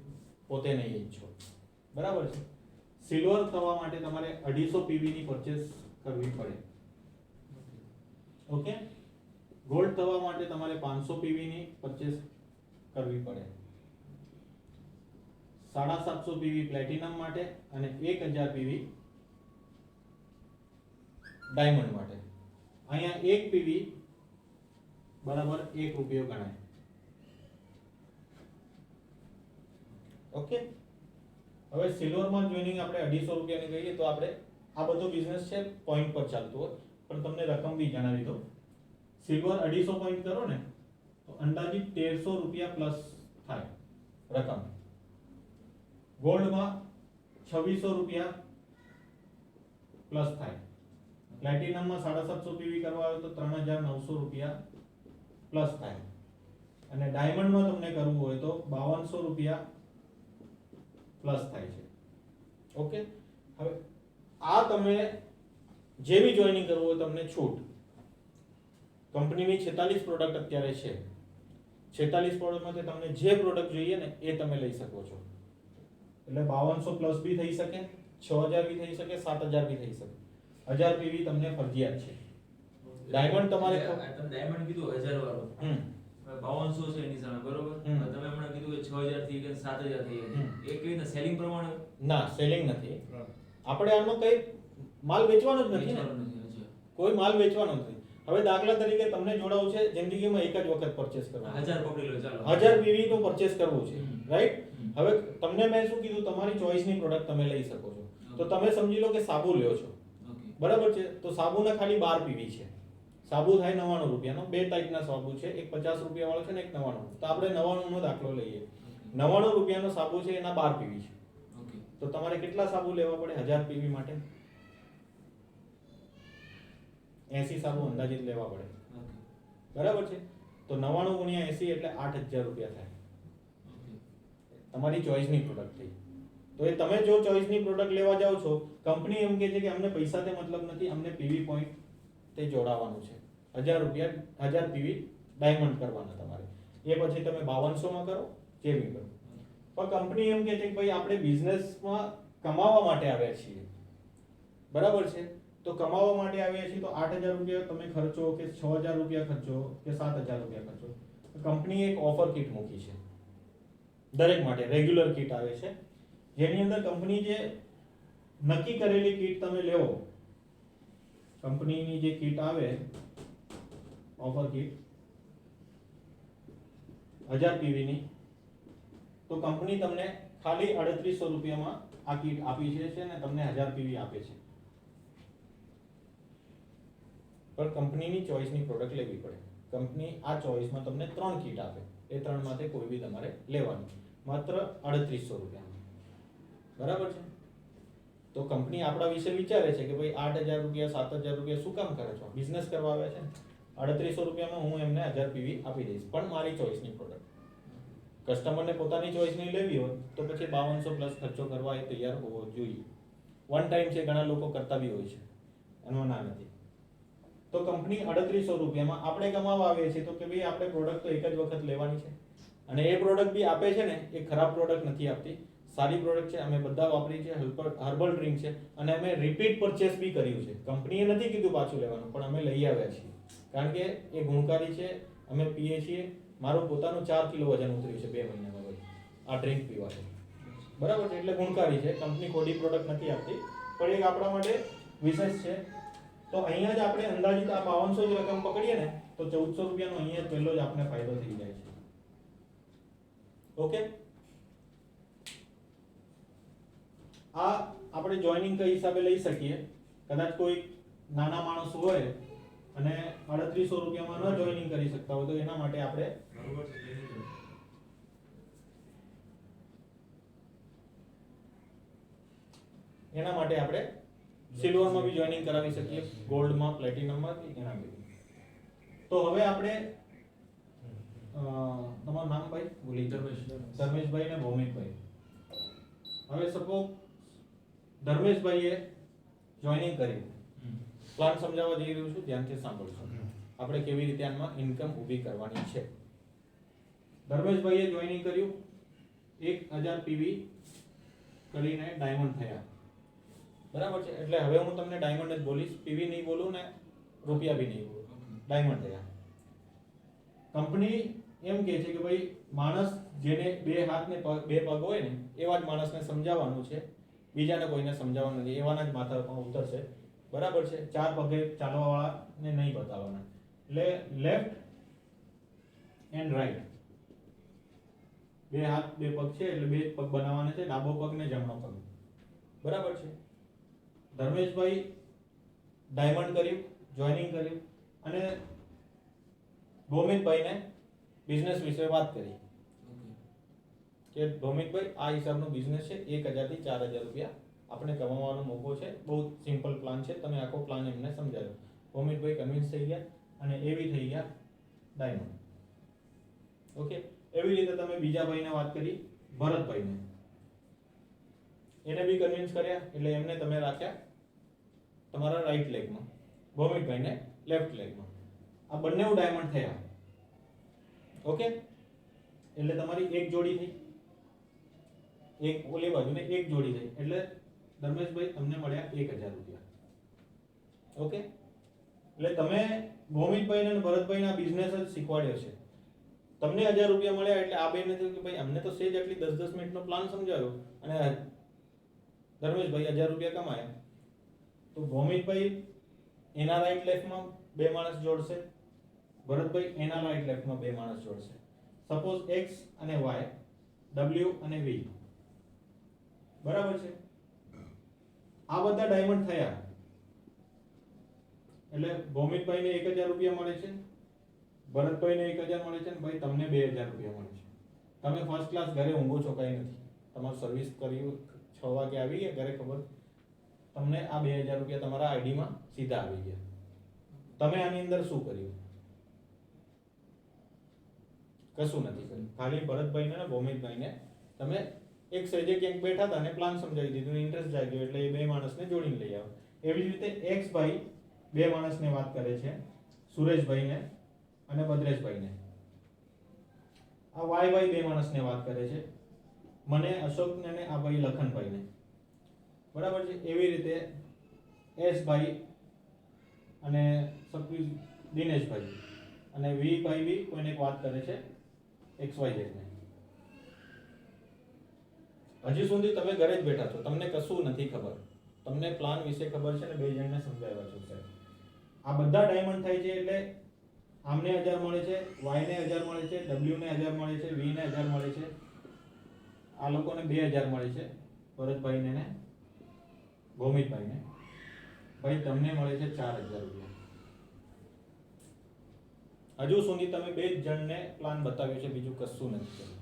પોતે નહીં ઈચ્છો. બરાબર છે. સિલ્વર થવા માટે તમારે 250 પીવી ની પરચેસ કરવી પડે. ઓકે. ગોલ્ડ થવા માટે તમારે 500 પીવી ની પરચેસ કરવી પડે. 750 પીવી પ્લેટિનમ માટે અને 1000 પીવી ડાયમંડ માટે. અહીંયા 1 પીવી બરાબર 1 રૂપિયો ગણાય. ઓકે. હવે સિલ્વરમાં જોઈનિંગ આપણે 250 રૂપિયાની કહીએ તો આપણે આ બધો બિઝનેસ છે પોઈન્ટ પર ચાલતો હોય, પણ તમને રકમ બી જણાવી દો. સિલ્વર 250 પોઈન્ટ કરો ને તો અંદાજિત 1300 રૂપિયા પ્લસ થાય રકમ. ગોલ્ડમાં 2600 રૂપિયા પ્લસ થાય. પ્લેટિનમમાં 750 પીવી કરવા આવે તો 3900 રૂપિયા પ્લસ થાય. અને ડાયમંડમાં તમને કરવું હોય તો 5200 રૂપિયા પ્લસ થાય છે. ઓકે. હવે આ તમે જે બી જોઈનિંગ કરવું હોય તમને છૂટ. કંપનીની 46 પ્રોડક્ટ અત્યારે છે. 46 પ્રોડક્ટમાંથી તમને જે પ્રોડક્ટ જોઈએ ને એ તમે લઈ શકો છો. એટલે 5200 પ્લસ બી થઈ શકે, 6000 બી થઈ શકે, 7000 બી થઈ શકે. 1000 પીવી તમને ફરજિયાત છે. ડાયમંડ તમારે તમે ડાયમંડ કીધું 1000 વાળો 5200 છે એની સામે, બરોબર? તમે હમણાં કીધું કે 6000 થી કે 7000 થઈ ગયા. એ કેવી રીતે સેલિંગ પ્રમાણે? ના, સેલિંગ નથી. આપણે આનો કઈ માલ વેચવાનો જ નથી ને. કોઈ માલ વેચવાનો નથી. હવે દાખલા તરીકે તમને જોડાવું છે જિંદગીમાં એક જ વખત પરચેસ કરવાનું. 1000 પકડી લો ચાલો. 1000 પીવી નું પરચેસ કરવું છે, રાઈટ? હવે તમને મેં શું કીધું, તમારી ચોઈસ ની પ્રોડક્ટ તમે લઈ શકો છો. તો તમે સમજી લો કે સાબુ લ્યો છો, બરાબર છે? તો સાબુના ખાલી 12 પીવી છે. સાબુ થાય 99 રૂપિયાનો. બે ટાઈપના સાબુ છે, એક 50 રૂપિયા વાળો છે ને એક 99. તો આપણે 99 નો દાખલો લઈએ. 99 રૂપિયાનો સાબુ છે, એના 12 પીવી છે. તો તમારે કેટલા સાબુ લેવા પડે 1000 પીવી માટે? 80 સાબુ અંદાજિત લેવા પડે. બરાબર છે? તો 99 ગુણ્યા 80 એટલે 8000 રૂપિયા થાય. તમારી ચોઈસની પ્રોડક્ટ થઈ. તો એ તમે જો ચોઈસની પ્રોડક્ટ લેવા જાઓ છો, કંપની એમ કહે છે કે અમને પૈસાથી મતલબ નથી, અમને પીવી પોઈન્ટ તે જોડાવાનું છે. 1000 રૂપિયા 1000 પીવી ડાયમંડ કરવાના તમારે. એ પછી તમે 5200 માં કરો, જે બી કરો. પણ કંપની એમ કહે છે કે ભાઈ આપણે બિઝનેસમાં કમાવા માટે આવ્યા છીએ. બરાબર છે? તો કમાવા માટે આવ્યા છીએ તો 8000 રૂપિયા તમે ખર્ચો કે 6000 રૂપિયા ખર્ચો કે 7000 રૂપિયા ખર્ચો. કંપનીએ એક ઓફર કિટ મૂકી છે દરેક માટે. રેગ્યુલર કિટ આવે છે જેની અંદર કંપની જે નક્કી કરેલી કિટ તમે લેવો, કંપનીની જે કિટ આવે ઓફર કિટ 1000 પીવી ની, તો કંપની તમને ખાલી 3800 રૂપિયામાં આ કિટ આપી છે ને તમને 1000 પીવી આપે છે. પણ કંપનીની ચોઈસની પ્રોડક્ટ લેવી પડે. કંપની આ ચોઈસમાં તમને 3 કિટ આપે. એ 3 માંથી કોઈ બી તમારે લેવાની, માત્ર 3800 રૂપિયામાં. બરાબર છે? તો કંપની આપણા વિશે વિચારે છે કે ભાઈ 8000 રૂપિયા 7000 રૂપિયા શું કામ કરે છો? બિઝનેસ કરવા આવ્યા છે ને. 3800 રૂપિયામાં હું એમને 1000 પીવી આપી દઈશ, પણ મારી ચોઈસની પ્રોડક્ટ. કસ્ટમરને પોતાની ચોઈસની લેવી હોય તો પછી 5200 પ્લસ ખર્ચો કરવા એ તૈયાર હોવો જોઈએ. વન ટાઈમ છે, ઘણા લોકો કરતા બી હોય છે, એનો ના નથી. તો કંપની 3800 રૂપિયામાં આપણે કમાવા આવીએ છીએ તો કે ભાઈ આપણે પ્રોડક્ટ તો એક જ વખત લેવાની છે. અને એ પ્રોડક્ટ બી આપે છે ને એ ખરાબ પ્રોડક્ટ નથી આપતી, સારી પ્રોડક્ટ છે. અમે બધા વાપરી છે. હર્બલ ડ્રિંક છે અને અમે રિપીટ પરચેસ બી કર્યું છે. કંપનીએ નથી કીધું પાછું લેવાનું, પણ અમે લઈ આવ્યા છીએ કારણ કે એ ગુણકારી છે. અમે પીએ છીએ. મારું પોતાનું 4 કિલો વજન ઉતર્યું છે 2 મહિનામાં ભાઈ આ ડ્રિંક પીવાથી. બરાબર છે? એટલે ગુણકારી છે. કંપની ખોટી પ્રોડક્ટ નથી આપતી, પણ એક આપણા માટે વિશેષ છે. તો અહીંયા જ આપણે અંદાજિત આ 5200 જ રકમ પકડીએ ને તો 1400 રૂપિયાનો અહીંયા જ પહેલો જ આપણે ફાયદો થઈ જાય છે. ઓકે. આ આપણે જોઈનિંગ કઈ હિસાબે લઈ શકીએ. કદાચ કોઈ નાના માણસ હોય અને 3800 રૂપિયામાં ન જોઈનિંગ કરી શકતા હોય તો એના માટે આપણે એના માટે આપણે સિલ્વરમાં બી જોઈનિંગ કરાવી શકીએ, ગોલ્ડમાં, પ્લેટિનમમાં કે એના બી. તો હવે આપણે તમારું નામ ભાઈ ભૂલી ગયો. ધર્મેશભાઈ ને ભૌમિકભાઈ. હવે સપોઝ ધર્મેશભાઈએ જોઈનિંગ કર્યું, પ્લાન સમજાવવા જઈ રહ્યું છું, ધ્યાનથી સાંભળજો. આપણે કેવી રીતે આમાં ઇન્કમ ઊભી કરવાની છે. ધર્મેશભાઈએ જોઈનિંગ કર્યું, 1000 પીવી કરીને ડાયમંડ થયા, બરાબર છે. એટલે હવે હું તમને ડાયમંડ જ બોલીશ, પીવી નહીં બોલું ને રૂપિયા બી નહીં બોલું, ડાયમંડ થયા. કંપની એમ કહે છે કે ભાઈ માણસ જેને બે હાથ ને બે પગ હોય ને એવા જ માણસને સમજાવવાનું છે, બીજાને કોઈને સમજાવવાનું નથી, એવાના જ માથા ઉતરશે, બરાબર છે. 4 પગે ચાલવા વાળાને નહીં બતાવવાના. એટલે લેફ્ટ એન્ડ રાઈટ, બે હાથ બે પગ છે એટલે બે પગ બનાવવાના છે, ડાબો પગ ને જમણો પગ, બરાબર છે. ધર્મેશભાઈ ડાયમંડ કર્યું, જોઈનિંગ કર્યું અને ભૌમિકભાઈને બિઝનેસ વિશે વાત કરી કે ભૌમિકભાઈ આ હિસાબનો બિઝનેસ છે, 1000 થી 4000 રૂપિયા આપણે કમાવાનો મોકો છે, બહુ સિમ્પલ પ્લાન છે. તમે આખો પ્લાન એમને સમજાવ્યો, ભૌમિકભાઈ કન્વિન્સ થઈ ગયા અને એવી થઈ ગયા ડાયમંડ. ઓકે, એવી રીતે તમે બીજા ભાઈને વાત કરી, ભરતભાઈને, એને બી કન્વિન્સ કર્યા એટલે એમને તમે રાખ્યા તમારા રાઈટ લેગમાં, ભૌમિકભાઈને લેફ્ટ લેગમાં. આ બંને ડાયમંડ થયા. ઓકે, એટલે તમારી એક જોડી થઈ, એક ઓલી બાજુને એક જોડી થઈ, એટલે ધર્મેશભાઈ તમને મળ્યા 1000 રૂપિયા. ઓકે, એટલે તમે ભૌમિકભાઈને અને ભરતભાઈના બિઝનેસ જ શીખવાડ્યો છે. તમને 1000 રૂપિયા મળ્યા એટલે આ બેને થયું કે ભાઈ અમને તો સેજ આટલી 10-10 મિનિટનો પ્લાન સમજાવ્યો અને ધર્મેશભાઈ 1000 રૂપિયા કમાયા. તો ભૌમિકભાઈ એના રાઈટ લેફ્ટમાં બે માણસ જોડશે, ભરતભાઈ એના રાઈટ લેફ્ટમાં બે માણસ જોડશે. સપોઝ x અને y, w અને v, બરાબર છે. આ બધા ડાયમંડ થયા એટલે ભૌમિકભાઈને 1000 રૂપિયા મળે છે, ભરતભાઈને 1000 મળે છે અને ભાઈ તમને 2000 રૂપિયા મળે છે. તમે ફર્સ્ટ ક્લાસ ઘરે ઊંઘો છો, કઈ નથી, તમારું સર્વિસ કર્યું, 6 વાગે આવી ગયા ઘરે, ખબર તમને આ 2000 રૂપિયા તમારા આઈડીમાં સીધા આવી ગયા. તમે આની અંદર શું કર્યું? કશું નથી કર્યું. ખાલી ભરતભાઈને અને ભૌમિકભાઈને તમે એક સહેજે ક્યાંક બેઠા હતા અને પ્લાન સમજાવી દીધું, ઇન્ટરેસ્ટ જાગ્યો એટલે એ બે માણસને જોડીને લઈ આવો. એવી જ રીતે એક્સ ભાઈ બે માણસને વાત કરે છે, સુરેશભાઈને અને ભદ્રેશભાઈને. આ વાય ભાઈ બે માણસને વાત કરે છે, મને, અશોકને અને આ ભાઈ લખનભાઈને, બરાબર છે. એવી રીતે એસ ભાઈ અને દિનેશભાઈ અને વી ભાઈ બી કોઈને એક વાત કરે છે, XYZ ને. હજી સુધી તમે ઘરે જ બેઠા છો, તમને કશું નથી ખબર, તમને પ્લાન વિશે ખબર છે ને બે જણને સમજાવ્યા છો સાહેબ. આ બધા ડાયમંડ થાય છે એટલે આમને 1000 મળે છે, y ને 1000 મળે છે, w ને 1000 મળે છે, v ને 1000 મળે છે, આ લોકોને 2000 મળે છે, ભરતભાઈને ને ભૌમિકભાઈને. ભાઈ તમને મળે છે 4000 રૂપિયા. હજુ સુધી તમે બે જ જણને પ્લાન બતાવ્યો છે, બીજું કશું નથી કર્યું.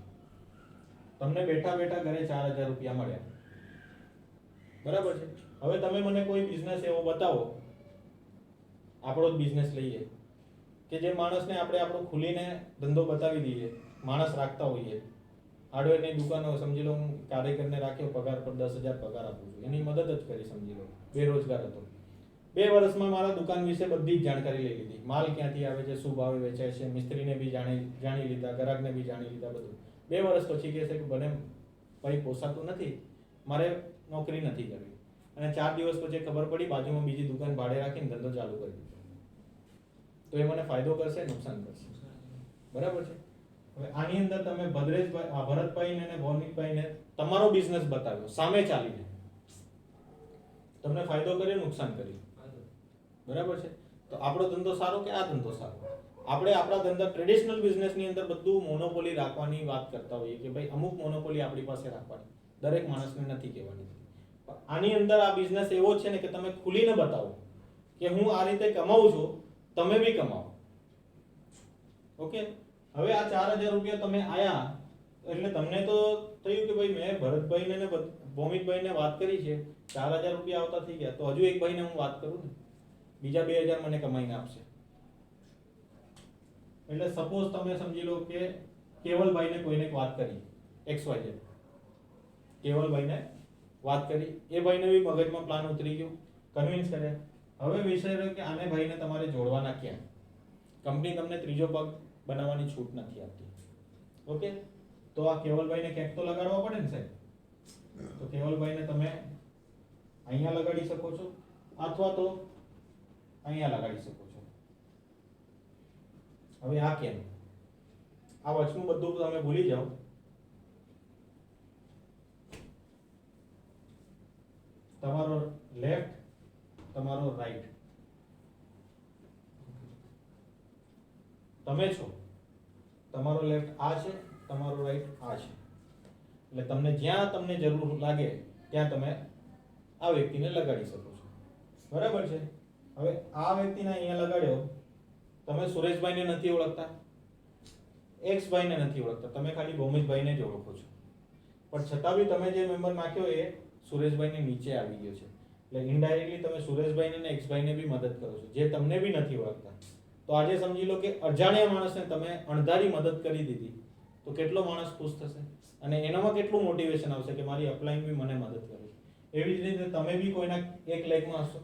તમને બેઠા બેઠા ઘરે 4000 રૂપિયા મળ્યા, બરાબર છે. હવે તમે મને કોઈ બિઝનેસ એવો બતાવો, આપણો જ બિઝનેસ લઈએ કે જે માણસને આપણે આપણો ખુલીને ધંધો બતાવી દઈએ, માણસ રાખતા હોઈએ, હાર્ડવેરની દુકાનો, સમજી લો હું કાર્યકરને રાખ્યો, પગાર પર 10,000 પગાર આપું છું, એની મદદ જ કરી, સમજી લો બેરોજગાર હતો. 2 વર્ષમાં મારા દુકાન વિશે બધી જ જાણકારી લઈ લીધી, માલ ક્યાંથી આવે છે, શું ભાવે વેચાય છે, મિસ્ત્રીને બી જાણી લીધા, ગ્રાહકને બી જાણી લીધા, બધું. 2 વર્ષ પછી કહે છે કે મને ભાઈ પોસાતું નથી, મારે નોકરી નથી કરવી. અને 4 દિવસ પછી ખબર પડી બાજુમાં બીજી દુકાન ભાડે રાખીને ધંધો ચાલુ કરી દીધો. તો એ મને ફાયદો કરશે, નુકસાન કરશે? બરાબર છે. હવે આની અંદર તમે ભરતભાઈને અને ભૌમિકભાઈને તમારો બિઝનેસ બતાવ્યો સામે ચાલીને, તમને ફાયદો કર્યો, નુકસાન કર્યું, બરાબર છે. તો આપણો ધંધો સારો કે આ ધંધો સારો? આપણે આપણા ધંધા ટ્રેડિશનલ બિઝનેસની અંદર બધું મોનોપોલી રાખવાની વાત કરતા હોઈએ કે ભાઈ અમુક મોનોપોલી આપણી પાસે રાખવાની, દરેક માણસને નથી કહેવાની. આની અંદર આ બિઝનેસ એવો છે ને કે તમે ખુલીને બતાવો કે હું આ રીતે કમાઉં છું, તમે બી કમાઓ. ઓકે, હવે આ 4000 રૂપિયા તમે આયા એટલે તમને તો થયું કે ભાઈ મેં ભરતભાઈને ને ભૌમિકભાઈને વાત કરી છે, 4000 રૂપિયા આવતા થઈ ગયા, તો હજુ એક ભાઈને હું વાત કરું ને, બીજા 2000 મને કમાઈને આપશે. એટલે સપોઝ તમે સમજી લો કે કેવલભાઈને કોઈને વાત કરી, XYZ કેવલભાઈને વાત કરી, એ ભાઈને બી મગજમાં પ્લાન ઉતરી ગયો, કન્વિન્સ કર્યા. હવે વિષય રહ્યો કે આને ભાઈને તમારે જોડવાના ક્યાં. કંપની તમને ત્રીજો પગ બનાવવાની છૂટ નથી આપતી. ઓકે, તો આ કેવલભાઈને ક્યાંક તો લગાડવા પડે ને સાહેબ. તો કેવલભાઈને તમે અહીંયા લગાડી શકો છો અથવા તો અહીંયા લગાડી શકો છો. હવે આ કેમ? આ વચનું બધું તમે ભૂલી જાઓ. તમારો લેફ્ટ, તમારો રાઈટ, તમે છો. તમારો લેફ્ટ આ છે, તમારો રાઈટ આ છે. એટલે તમને જ્યાં તમને જરૂર લાગે ત્યાં તમે આ વ્યક્તિને લગાડી શકો છો. બરાબર છે? હવે આ વ્યક્તિને અહીંયા લગાડ્યો, તમે સુરેશભાઈને નથી ઓળખતા, એક્સ ભાઈને નથી ઓળખતા, તમે ખાલી ભૌમિકભાઈને જ ઓળખો છો. પણ છતાં બી તમે જે મેમ્બર નાખ્યો એ સુરેશભાઈની નીચે આવી ગયો છે. એટલે ઇનડાયરેક્ટલી તમે સુરેશભાઈને અને એક્સ ભાઈને બી મદદ કરો છો, જે તમને બી નથી ઓળખતા. તો આજે સમજી લો કે અજાણ્યા માણસને તમે અણધારી મદદ કરી દીધી, તો કેટલો માણસ ખુશ થશે અને એનામાં કેટલું મોટિવેશન આવશે કે મારી અપલાઈન બી મને મદદ કરે. એવી જ રીતે તમે બી કોઈના એક લેગમાં હશો,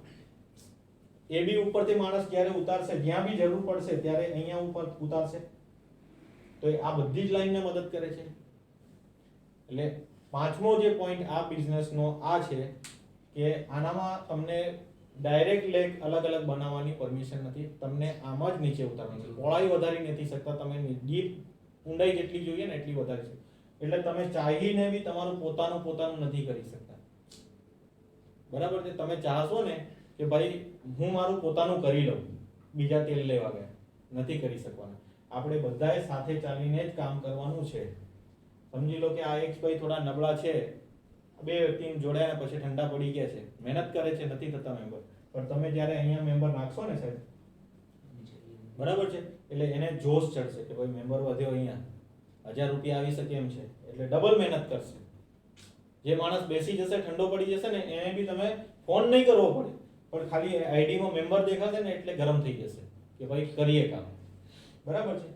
એ બી ઉપરથી માણસ જ્યારે ઉતારશે, જ્યાં બી જરૂર પડશે ત્યારે અહીંયા ઉપર ઉતારશે. તો આ બધી જ લાઈનને મદદ કરે છે. એટલે પાંચમો જે પોઈન્ટ આ બિઝનેસનો આ છે કે આનામાં તમને ડાયરેક્ટ લેગ અલગ અલગ બનાવવાની પરમિશન નથી, તમને આમ જ નીચે ઉતારવાનું છે. પહોળાઈ વધારી નથી શકતા તમે, ડીપ ઊંડાઈ જેટલી જોઈએ ને એટલી વધારી છે. એટલે તમે ચાહીને બી તમારું પોતાનું નથી કરી શકતા. બરાબર છે? તમે ચાહશો ને કે ભાઈ હું મારું પોતાનું કરી લઉં, બીજા તેલ લેવા ગયા, નથી કરી શકવાના. આપણે બધાએ સાથે ચાલીને જ કામ કરવાનું છે. સમજી લો કે આ એક ભાઈ થોડા નબળા છે, બે વ્યક્તિને જોડ્યા પછી ઠંડા પડી ગયા છે, મહેનત કરે છે, નથી થતા મેમ્બર. પણ તમે જ્યારે અહીંયા મેમ્બર નાખશો ને સાહેબ, બરાબર છે, એટલે એને જોશ ચડશે કે ભાઈ મેમ્બર વધ્યો, અહીંયા 1000 રૂપિયા આવી શકે એમ છે, એટલે ડબલ મહેનત કરશે. જે માણસ બેસી જશે, ઠંડો પડી જશે ને, એને બી તમે ફોન નહીં કરવો પડે, પણ ખાલી આઈડીમાં મેમ્બર દેખાશે ને એટલે ગરમ થઈ જશે કે ભાઈ કરીએ કામ. બરાબર છે?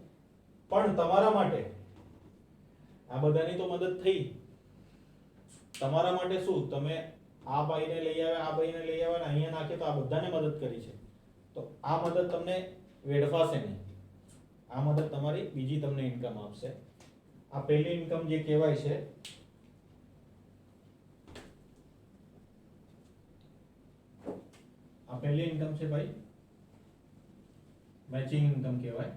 પણ તમારા માટે આ બધાની તો મદદ થઈ. તમારા માટે શું, તમે આ ભાઈને લઈ આવ્યા, આ ભાઈને લઈ આવ્યા, અહીંયા નાખે તો આ બધાને મદદ કરી છે. તો આ મદદ તમને વેડફાશે નહીં. આ મદદ તમારી બીજી તમને ઇન્કમ આપશે. આ પહેલી ઇન્કમ જે કહેવાય છે, આ પહેલી ઇન્કમ છે ભાઈ મેચિંગ ઇન્કમ કહેવાય.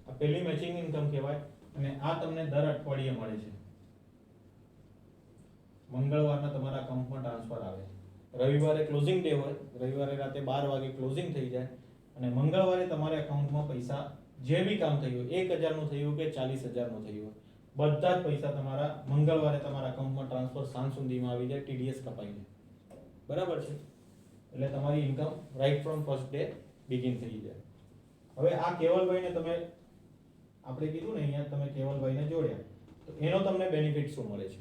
આ પહેલી મેચિંગ ઇન્કમ કહેવાય અને આ તમને દર અઠવાડિયે મળે છે. મંગળવારના તમારા અકાઉન્ટમાં ટ્રાન્સફર આવે. રવિવારે ક્લોઝિંગ ડે હોય, રવિવારે રાતે 12 વાગે ક્લોઝિંગ થઈ જાય અને મંગળવારે તમારા અકાઉન્ટમાં પૈસા જે બી કામ થયું, 1000 નું થયું કે 40000 નું થયું, બધા જ પૈસા તમારા મંગળવારે તમારા અકાઉન્ટમાં ટ્રાન્સફર સાંજ સુધીમાં આવી જાય, TDS કપાઈને. બરાબર છે? એટલે તમારી income right from first day begin થઈ જાય. હવે આ કેવલભાઈને તમે આપણે કીધું ને, અહીંયા તમે કેવલભાઈને જોડ્યા, તો એનો તમને બેનિફિટ શું મળે છે?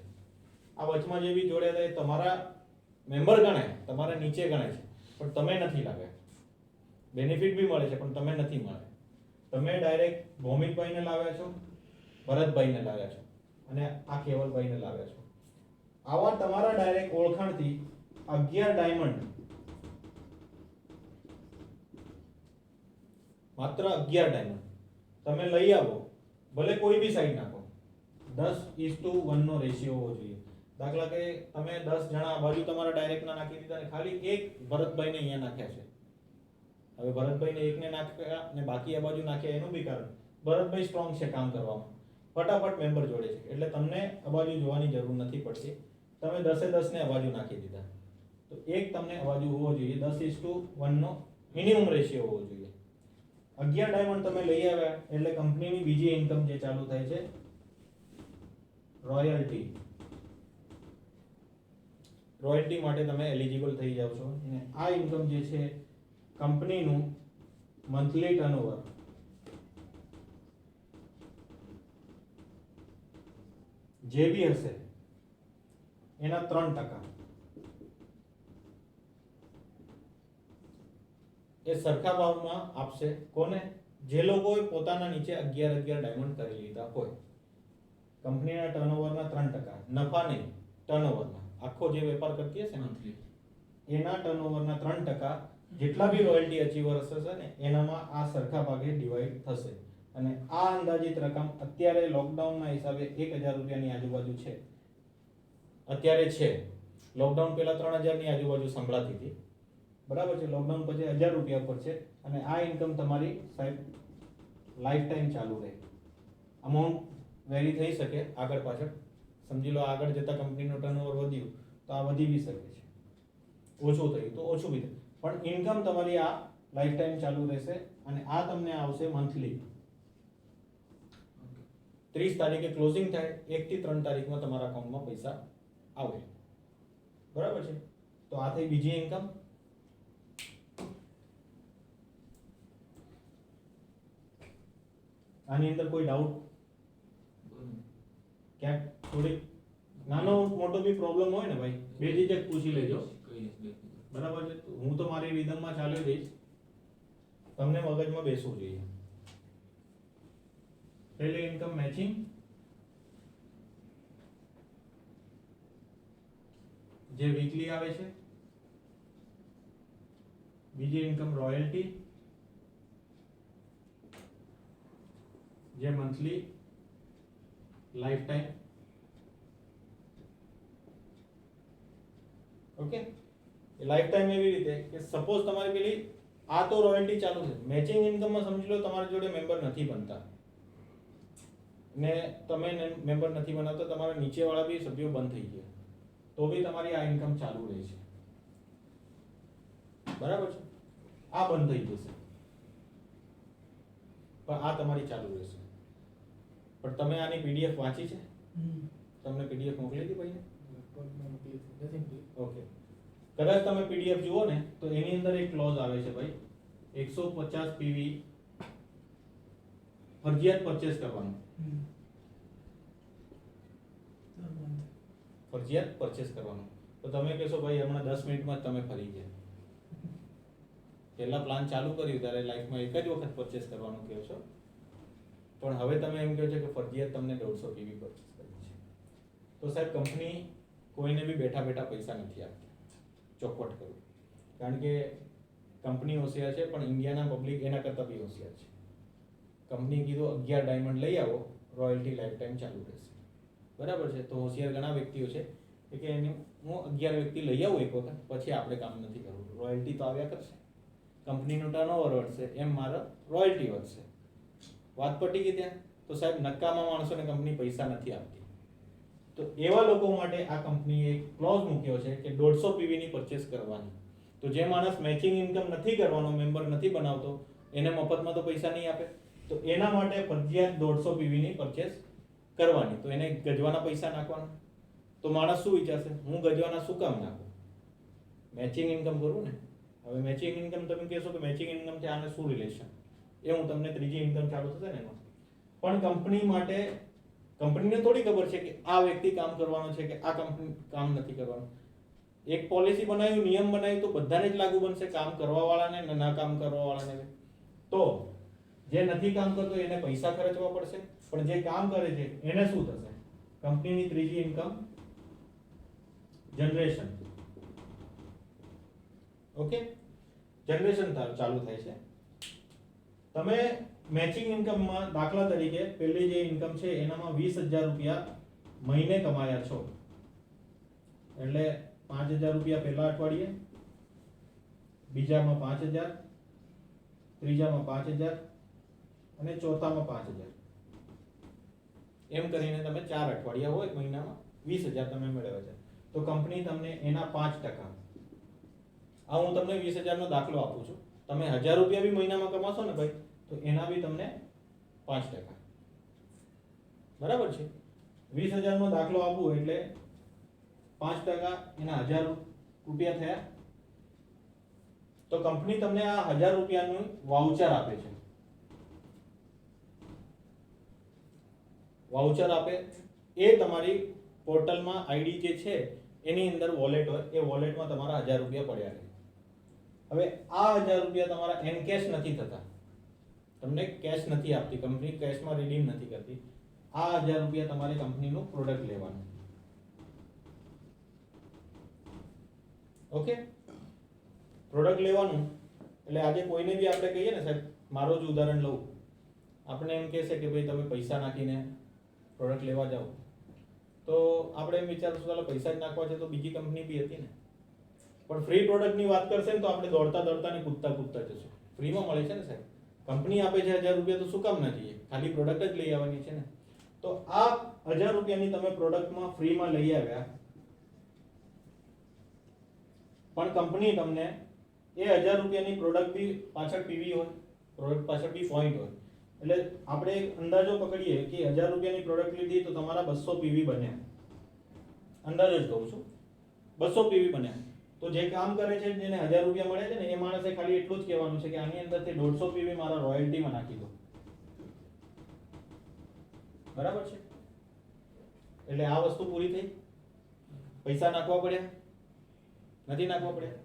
આ વચમાં જે બી જોડ્યા હતા એ તમારા મેમ્બર ગણાય, તમારા નીચે ગણાય છે, પણ તમે નથી લાગ્યા. બેનિફિટ બી મળે છે પણ તમે નથી મળે. તમે ડાયરેક્ટ ભૌમિકભાઈને લાવ્યા છો, ભરતભાઈને લાવ્યા છો અને આ કેવલભાઈને લાવ્યા છો. આવા તમારા ડાયરેક્ટ ઓળખાણથી 11 ડાયમંડ, માત્ર 11 ડાયમંડ તમે લઈ આવો. ભલે કોઈ બી સાઈડ નાખો, 10:1 નો રેશિયો હોવો જોઈએ. દાખલા કે તમે 10 જણા આ બાજુ તમારા ડાયરેક્ટના નાખી દીધા ને ખાલી એક ભરતભાઈને અહીંયા નાખ્યા છે. હવે ભરતભાઈને એકને નાખ્યા ને બાકી આ બાજુ નાખ્યા, એનું બી કારણ ભરતભાઈ સ્ટ્રોંગ છે કામ કરવામાં, ફટાફટ મેમ્બર જોડે છે, એટલે તમને આ બાજુ જોવાની જરૂર નથી પડતી. તમે 10 ને આ બાજુ નાખી દીધા, તો એક તમને આ બાજુ હોવો જોઈએ. 10:1 નો મિનિમમ રેશિયો હોવો જોઈએ. 11 ડાયમંડ તમે લઈ આવ્યા એટલે કંપનીની બીજી ઇન્કમ જે ચાલુ થાય છે, રોયલ્ટી. રોયલ્ટી માટે તમે એલિજિબલ થઈ જાવ છો અને આ ઇન્કમ જે છે કંપનીનું મંથલી ટર્નઓવર જે બી હશે એના 3% એ સરખા ભાવમાં આપશે. કોને? જે લોકોએ પોતાના નીચે 11 ડાયમંડ કરી લીધા હોય. કંપનીના ટર્નઓવરના 3%, નફા નહીં, ટર્નઓવરના, આખો જે વેપાર કરતી હશે ને મંથલી એના ટર્નઓવરના 3% જેટલા બી રોયલ્ટી અચીવર્સ હશે ને એનામાં આ સરખા ભાગે ડિવાઈડ થશે. અને આ અંદાજિત રકમ અત્યારે લોકડાઉનના હિસાબે 1000 રૂપિયાની આજુબાજુ છે. અત્યારે છે. લોકડાઉન પહેલા 3000 ની આજુબાજુ સંભળાતી હતી. બરાબર છે. લોકડાઉન પછી 1000 રૂપિયા પર છે. અને આ ઇન્કમ તમારી સાહેબ લાઈફ ટાઈમ ચાલુ રહે. અમાઉન્ટ વેરી થઈ શકે આગળ પાછળ. સમજી લો આગળ જતા કંપનીનું ટર્નઓવર વધ્યું તો આ વધી બી શકે છે, ઓછું થયું તો ઓછું બી થાય, પણ ઇન્કમ તમારી આ લાઈફ ટાઈમ ચાલુ રહેશે. અને આ તમને આવશે મંથલી. 30 તારીખે ક્લોઝિંગ થાય, 1 થી 3 તારીખમાં તમારા અકાઉન્ટમાં પૈસા આવે. બરાબર છે. તો આ થઈ બીજી ઇન્કમ. આની અંદર કોઈ ડાઉટ? ક્યાંક થોડી નાનો મોટો બી પ્રોબ્લેમ હોય ને ભાઈ, બેઝિક પૂછી લેજો. બરાબર છે. હું તો મારી વિધમમાં ચાલ્યો જઈશ, તમને મગજમાં બેસવું જોઈએ. પહેલી ઇન્કમ મેચિંગ, જે વીકલી આવે છે. બીજી ઇન્કમ રોયલ્ટી, જે મંથલી લાઈફ ટાઈમ. ઓકે. એ લાઈફ ટાઈમ એવી રીતે કે સપોઝ તમારી પેલી આ તો રોયલ્ટી ચાલુ છે. મેચિંગ ઇન્કમમાં સમજી લો તમારી જોડે મેમ્બર નથી બનતા ને તમે મેમ્બર નથી બનાવતા, તમારા નીચેવાળા બી સભ્યો બંધ થઈ ગયા તો બી તમારી આ ઇન્કમ ચાલુ રહે છે. બરાબર છે. આ બંધ થઈ જશે પણ આ તમારી ચાલુ રહેશે. પણ તમે આની પીડીએફ વાંચી છે? તમને પીડીએફ મોકલી હતી ભાઈને? ઓકે. કદાચ તમે પીડીએફ જુઓ ને તો એની અંદર એક ક્લોઝ આવે છે ભાઈ, 150 પીવી ફરજિયાત પરચેસ કરવાનું. ફરજિયાત પરચેસ કરવાનું. તો તમે કહેશો ભાઈ હમણાં 10 મિનિટમાં જ તમે ફરી ગયા. પહેલા પ્લાન ચાલુ કર્યું ત્યારે લાઈફમાં એક જ વખત પરચેસ કરવાનું કહો છો, પણ હવે તમે એમ કહો છો કે ફરજિયાત તમને 150 પીવી પરચેસ કરવી છે. તો સાહેબ કંપની કોઈને બી બેઠા બેઠા પૈસા નથી આપતી, ચોખવટ કરું. કારણ કે કંપની હોશિયાર છે પણ ઇન્ડિયાના પબ્લિક એના કરતાં બી હોશિયાર છે. કંપની કીધું 11 ડાયમંડ લઈ આવો, રોયલ્ટી લાઈફ ટાઈમ ચાલુ રહેશે. બરાબર છે. તો હોશિયાર ઘણા વ્યક્તિઓ છે કે એની હું 11 વ્યક્તિ લઈ આવું એક વખત, પછી આપણે કામ નથી કરવું, રોયલ્ટી તો આવ્યા કરશે, કંપનીનું ટર્નઓવર વધશે, એમ મારા રોયલ્ટી વધશે. વાત પટી ગઈ ત્યાં. તો સાહેબ નકામા માણસોને કંપની પૈસા નથી આપતી. તો એવા લોકો માટે આ કંપનીએ એક ક્લોઝ મૂક્યો છે કે 150 પીવીની પરચેસ કરવાની. તો જે માણસ મેચિંગ ઇન્કમ નથી કરવાનો, મેમ્બર નથી બનાવતો, એને મફતમાં તો પૈસા નહીં આપે. તો એના માટે ફરજિયાત 150 પીવીની પરચેસ કરવાની. તો એને ગજવાના પૈસા નાખવાના. તો માણસ શું વિચારશે, હું ગજવાના શું કામ નાખું, મેચિંગ ઇન્કમ કરું ને. હવે મેચિંગ ઇન્કમ તમે કહેશો કે મેચિંગ ઇન્કમ છે આને શું રિલેશન, એ હું તમને ત્રીજી ઇન્કમ ચાલુ થશે ને એમાં. પણ કંપની માટે, કંપનીને થોડી ખબર છે કે આ વ્યક્તિ કામ કરવાનો છે કે આ કંપની કામ નથી કરવાનું. એક પોલિસી બનાવ્યું, નિયમ બનાવ્યું તો બધાને જ લાગુ બનશે, કામ કરવાવાળાને ને ના કામ કરવાવાળાને. તો જે નથી કામ કરતો એને પૈસા ખર્ચવા પડશે, પણ જે કામ કરે છે એને શું થશે? કંપનીની ત્રીજી ઇન્કમ જનરેશન. ઓકે. જનરેશન ચાલુ થાય છે. તમે મેચિંગ ઇન્કમમાં દાખલા તરીકે પહેલી જે ઇન્કમ છે એનામાં 20000 રૂપિયા મહિને કમાયા છો, એટલે 5000 રૂપિયા પહેલા અઠવાડિયે, બીજામાં 5000, ત્રીજામાં 5000 અને ચોથામાં 5000. એમ કરીને તમે 4 અઠવાડિયા હોય મહિનામાં 20000 તમે મેળવ્યા છે. તો કંપની તમને એના 5%, આ હું તમને 20000 નો દાખલો આપું છું, તમે 1000 રૂપિયા બી મહિનામાં કમાશો ને ભાઈ તો એના બી તમને 5%. બરાબર છે. 20000 નો દાખલો આપું એટલે 5% એના 1000 રૂપિયા થયા. તો કંપની તમને આ 1000 રૂપિયાનું વાઉચર આપે છે. વાઉચર આપે એ તમારી પોર્ટલમાં આઈડી જે છે એની અંદર વોલેટ હોય, એ વોલેટમાં તમારા 1000 રૂપિયા પડ્યા રહે. હવે આ 1000 રૂપિયા તમારા એનકેશ નથી થતા, તમને કેશ નથી આપતી કંપની, કેશમાં રિડીમ નથી કરતી. આ 1000 રૂપિયા તમારે કંપનીનું પ્રોડક્ટ લેવાનું. ઓકે, પ્રોડક્ટ લેવાનું એટલે આજે કોઈને બી આપણે કહીએ ને સાહેબ, મારો જ ઉદાહરણ લઉં, આપણે એમ કહેશે કે ભાઈ તમે પૈસા નાખીને પ્રોડક્ટ લેવા જાઓ, તો આપણે એમ વિચારશું ચાલો પૈસા જ નાખવા છે તો બીજી કંપની બી હતી ને. પણ ફ્રી પ્રોડક્ટની વાત કરશે ને તો આપણે દોડતા દોડતા ને કૂદતા કૂદતા જશું. ફ્રીમાં મળે છે ને સાહેબ, કંપની આપે છે 1000 રૂપિયા, તો શું કામ ના જઈએ? ખાલી પ્રોડક્ટ જ લઈ આવવાની છે ને. તો આ 1000 રૂપિયાની તમે પ્રોડક્ટમાં ફ્રીમાં લઈ આવ્યા, પણ કંપની તમને એ 1000 રૂપિયાની પ્રોડક્ટ બી પાછળ પીવી હોય, પ્રોડક્ટ પાછળ બી પોઈન્ટ હોય. એટલે આપણે એક અંદાજો પકડીએ કે 1000 રૂપિયાની પ્રોડક્ટ લીધી તો તમારા 200 પીવી બન્યા, અંદાજ જ કહું છું, 200 પીવી બન્યા. તો જે કામ કરે છે, જેને 1000 રૂપિયા મળે છે ને, એ માણસે ખાલી એટલું જ કહેવાનું છે કે આની અંદરથી 150 પીવી મારા રોયલ્ટીમાં નાખી દો. બરાબર છે? એટલે આ વસ્તુ પૂરી થઈ. પૈસા નાખવા પડ્યા નથી? નાખવા પડ્યા.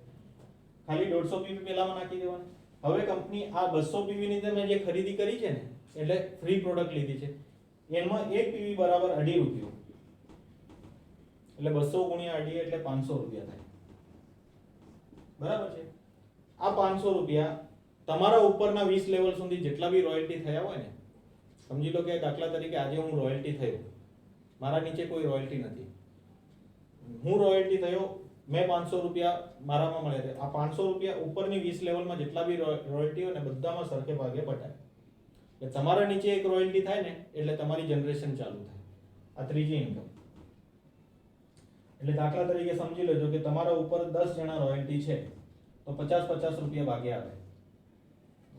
ખાલી 150 પીવી પેલામાં નાખી દેવાનું. હવે કંપની આ 200 પીવી ની તમે જે ખરીદી કરી છે ને, એટલે ફ્રી પ્રોડક્ટ લીધી છે, એમાં 1 પીવી બરાબર 2.5 રૂપિયો, એટલે 200 ગુણ્યા 2.5 એટલે 500 રૂપિયા થાય. બરાબર છે? આ 500 રૂપિયા તમારા ઉપરના 20 લેવલ સુધી જેટલા બી રોયલ્ટી થયા હોય ને, સમજી લો કે દાખલા તરીકે આજે હું રોયલ્ટી થયો, મારા નીચે કોઈ રોયલ્ટી નથી, હું રોયલ્ટી થયો, મેં 500 રૂપિયા મારામાં મળે છે. આ 500 રૂપિયા ઉપરની 20 લેવલમાં જેટલા બી રોયલ્ટી હોય ને, બધામાં સરખે ભાગે બટાય. એટલે તમારા નીચે એક રોયલ્ટી થાય ને, એટલે તમારી જનરેશન ચાલુ થાય. આ ત્રીજી ઇન્કમ. એટલે દાખલા તરીકે સમજી લેજો કે તમારા ઉપર 10 જણા રોયલ્ટી છે, તો 50-50 રૂપિયા ભાગે આવે.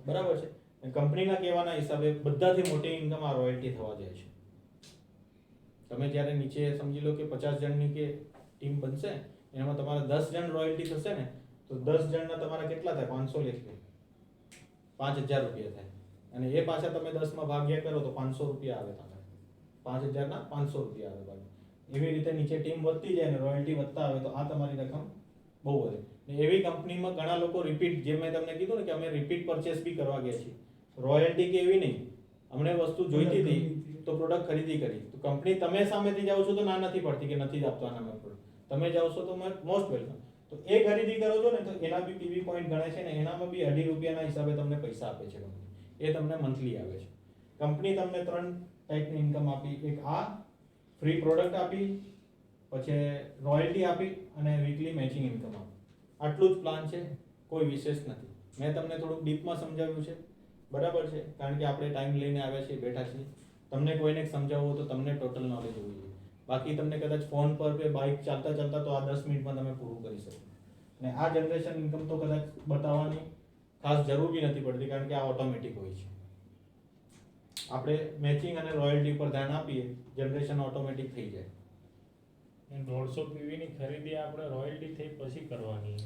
બરાબર છે? કંપનીના કહેવાના હિસાબે બધાથી મોટી ઇન્કમ આ રોયલ્ટી થવા જાય છે. તમે જ્યારે નીચે સમજી લો કે 50 જણની કે ટીમ બનશે, એમાં તમારા 10 જણ રોયલ્ટી થશે ને, તો 10 જણના તમારા કેટલા થાય? 500 લેખે 5000 રૂપિયા થાય. અને એ પાછા તમે 10 માં ભાગ્યા કરો તો 500 રૂપિયા આવે તમારે. 5000 ના 500 રૂપિયા આવે ભાગે. એવી રીતે નીચે ટીમ વધતી જાય ને રોયલ્ટી વધતા આવે, તો આ તમારી રકમ બહુ વધે. ને એવી કંપનીમાં ઘણા લોકો રિપીટ, જે મેં તમને કીધું ને કે અમે રિપીટ પરચેસ બી કરવા ગયા છીએ. રોયલ્ટી કે એવી નહીં, અમને વસ્તુ જોઈતી હતી તો પ્રોડક્ટ ખરીદી કરી. તો કંપની તમે સામેથી જાઓ છો તો ના નથી પડતી કે નથી જ આપતો આના પ્રોડક્ટ, તમે જાઓ છો તો મોસ્ટ વેલકમ. તો એ ખરીદી કરો છો ને, તો એના બી પીવી પોઈન્ટ ગણે છે ને, એનામાં બી 2.5 રૂપિયાના હિસાબે તમને પૈસા આપે છે કંપની. એ તમને મંથલી આવે છે. કંપની તમને 3 ટાઈપની ઇન્કમ આપી, એક આ ફ્રી પ્રોડક્ટ આપી, પછી રોયલ્ટી આપી, અને વીકલી મેચિંગ ઇન્કમ આપી. આટલું જ પ્લાન છે, કોઈ વિશેષ નથી. મેં તમને થોડુંક ડીપમાં સમજાવ્યું છે, બરાબર છે? કારણ કે આપણે ટાઈમ લઈને આવ્યા છીએ, બેઠા છીએ. તમને કોઈને સમજાવવું તો તમને ટોટલ નોલેજ હોવી જોઈએ. બાકી તમને કદાચ ફોન પર કે બાઇક ચાલતા ચાલતા તો આ 10 મિનિટમાં તમે પૂરું કરી શકો. અને આ જનરેશન ઇન્કમ તો કદાચ બતાવવાની ખાસ જરૂર બી નથી પડતી, કારણ કે આ ઓટોમેટિક હોય છે. આપણે મેચિંગ અને રોયલ્ટી પર ધ્યાન આપીએ, જનરેશન ઓટોમેટિક થઈ જાય. 150 પીવી ની ખરીદી આપણે રોયલ્ટી થઈ પછી કરવાની.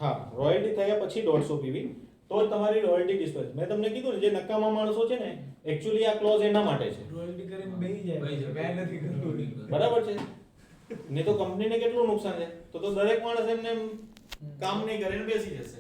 હા, રોયલ્ટી થયા પછી 150 પીવી, તો જ તમારી રોયલ્ટી ડિસ્પેચ. મેં તમને કીધું ને, જે નકામા માણસો છે ને, એક્ચ્યુઅલી આ ક્લોઝ એના માટે છે. રોયલ્ટી કરીને બેહી જાય, કાંઈ નથી કરવું. બરાબર છે? નહીં તો કંપનીને કેટલું નુકસાન છે. તો દરેક માણસ એમને કામ નહીં કરે ને બેસી જશે.